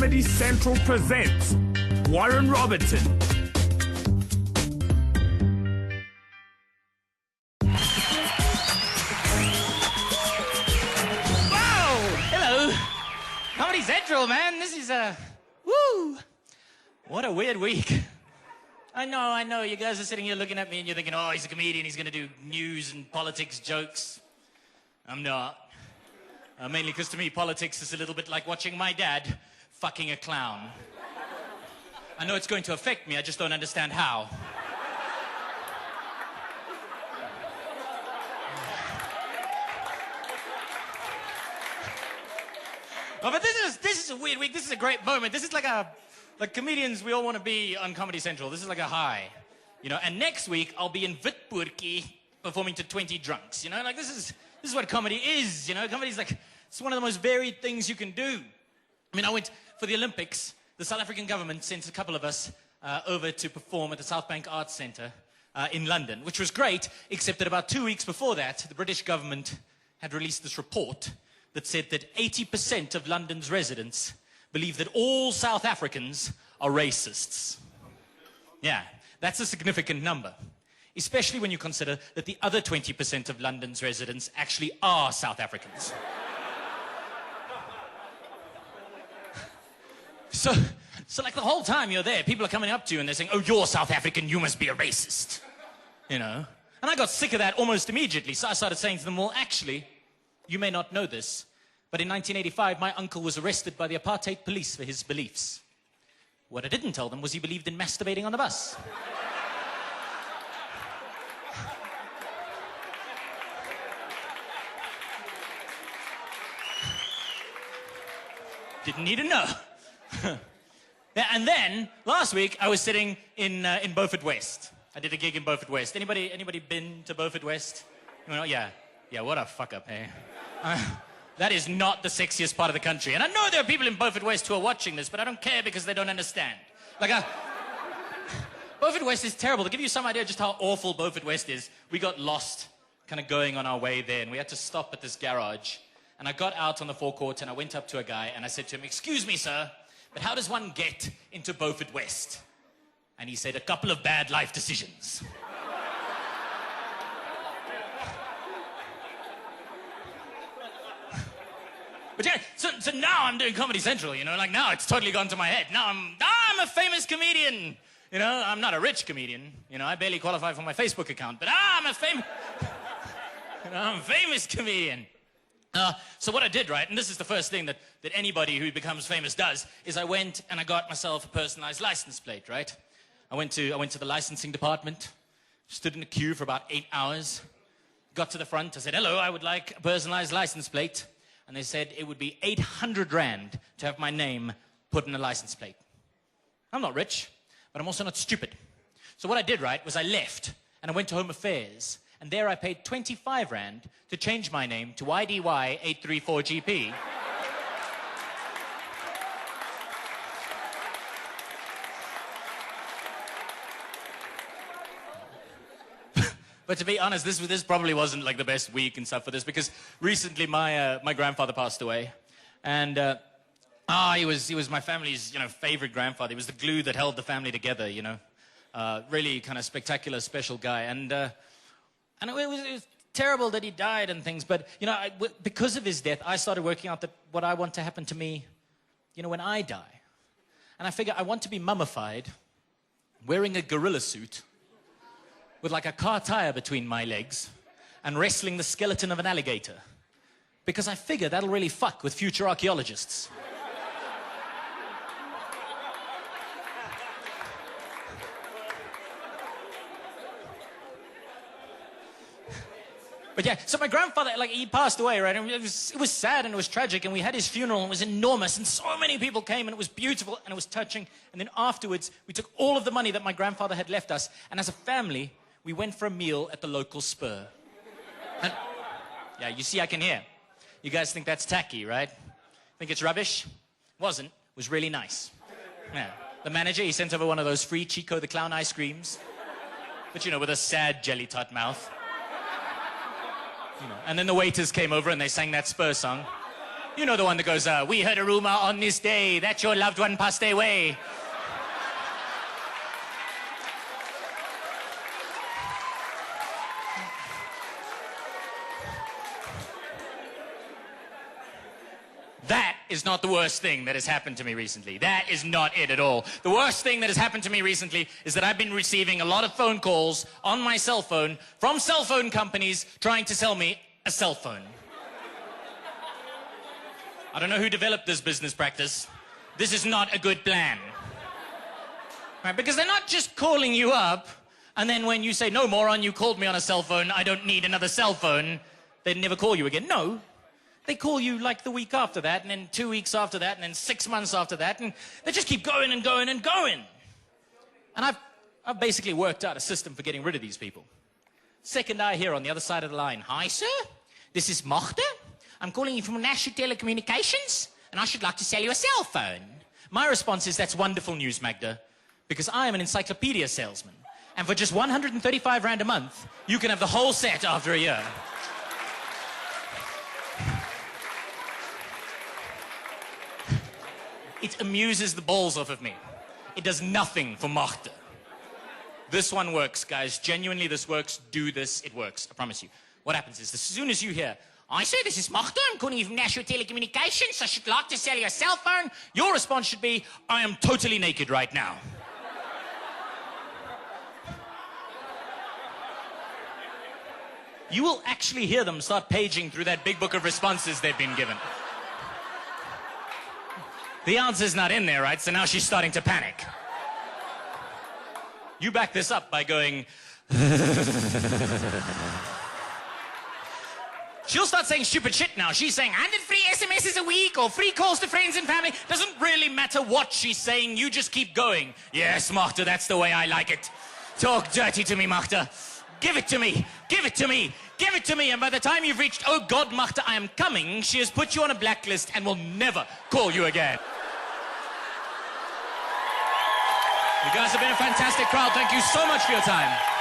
Comedy Central presents Warren Robertson. Comedy Central, man. This is, woo! What a weird week. I know. You guys are sitting here looking at me and you're thinking, oh, he's a comedian, he's gonna do news and politics jokes. I'm not. Mainly because to me, politics is a little bit like watching my dad fucking a clown. I know it's going to affect me, I just don't understand how. Oh, but this is a weird week. This is a great moment. This is like comedians we all want to be on Comedy Central. This is like a high, you know. And next week I'll be in Witburgie performing to 20 drunks. You know, like this is what comedy is. You know, comedy is like it's one of the most varied things you can do. I mean, I went for the Olympics. The South African government sent a couple of us over to perform at the South Bank Arts Centre in London, which was great. Except that about 2 weeks before that, the British government had released this report that said that 80% of London's residents believe that all South Africans are racists. Yeah, that's a significant number, especially when you consider that the other 20% of London's residents actually are South Africans. So like the whole time you're there, people are coming up to you and they're saying, oh, you're South African, you must be a racist. You know? And I got sick of that almost immediately, so I started saying to them, well, actually, you may not know this, but in 1985, my uncle was arrested by the apartheid police for his beliefs. What I didn't tell them was he believed in masturbating on the bus. Didn't need to know. Yeah, and then, last week, I was sitting in Beaufort West. I did a gig in Beaufort West. Anybody been to Beaufort West? You know, yeah, what a fuck up, hey? That is not the sexiest part of the country. And I know there are people in Beaufort West who are watching this, but I don't care because they don't understand. Beaufort West is terrible. To give you some idea just how awful Beaufort West is, we got lost kind of going on our way there, and we had to stop at this garage. And I got out on the forecourt, and I went up to a guy, and I said to him, excuse me, sir, but how does one get into Beaufort West? And he said, a couple of bad life decisions. But yeah, so now I'm doing Comedy Central, you know, like now it's totally gone to my head. Now I'm a famous comedian. You know, I'm not a rich comedian. You know, I barely qualify for my Facebook account, but I'm a famous comedian. So what I did, right, and this is the first thing that anybody who becomes famous does, is I went and I got myself a personalized license plate, right? I went to the licensing department, stood in a queue for about 8 hours, got to the front, I said, hello, I would like a personalized license plate. And they said it would be 800 Rand to have my name put in a license plate. I'm not rich, but I'm also not stupid. So what I did, right, was I left and I went to Home Affairs. And there I paid 25 Rand to change my name to IDY834GP. But to be honest, this probably wasn't like the best week and stuff for this, because recently my grandfather passed away, and he was my family's favorite grandfather. He was the glue that held the family together. You know, really kind of spectacular, special guy, and it was terrible that he died and things. But you know, because of his death, I started working out what I want to happen to me, you know, when I die, and I figure I want to be mummified, wearing a gorilla suit, with like a car tire between my legs and wrestling the skeleton of an alligator. Because I figure that'll really fuck with future archaeologists. But yeah, so my grandfather, like, he passed away, right? And it was sad and it was tragic, and we had his funeral and it was enormous, and so many people came, and it was beautiful and it was touching. And then afterwards, we took all of the money that my grandfather had left us, and as a family, we went for a meal at the local Spur. And, yeah, you see, I can hear. You guys think that's tacky, right? Think it's rubbish? Wasn't. It was really nice. Yeah. The manager, he sent over one of those free Chico the Clown ice creams. But, you know, with a sad jelly tot mouth. You know. And then the waiters came over and they sang that Spur song. You know the one that goes, we heard a rumor on this day that your loved one passed away. That is not the worst thing that has happened to me recently. That is not it at all. The worst thing that has happened to me recently is that I've been receiving a lot of phone calls on my cell phone from cell phone companies trying to sell me a cell phone. I don't know who developed this business practice. This is not a good plan. Right, because they're not just calling you up, and then when you say, no, moron, you called me on a cell phone, I don't need another cell phone, they'd never call you again. No. They call you like the week after that, and then 2 weeks after that, and then 6 months after that, and they just keep going and going and going. And I've basically worked out a system for getting rid of these people. Second I hear on the other side of the line, hi, sir, this is Magda. I'm calling you from National Telecommunications, and I should like to sell you a cell phone. My response is, that's wonderful news, Magda, because I am an encyclopedia salesman. And for just 135 Rand a month, you can have the whole set after a year. It amuses the balls off of me. It does nothing for Magda. This one works, guys. Genuinely, this works. Do this. It works. I promise you. What happens is, as soon as you hear, I say, this is Magda. I'm calling you from National Telecommunications. I should like to sell you a cell phone. Your response should be, I am totally naked right now. You will actually hear them start paging through that big book of responses they've been given. The answer's not in there, right? So now she's starting to panic. You back this up by going... She'll start saying stupid shit now. She's saying 100 free SMSs a week or free calls to friends and family. Doesn't really matter what she's saying. You just keep going. Yes, Magda, that's the way I like it. Talk dirty to me, Magda. Give it to me. Give it to me. Give it to me. And by the time you've reached, oh God, Magda, I am coming, she has put you on a blacklist and will never call you again. You guys have been a fantastic crowd. Thank you so much for your time.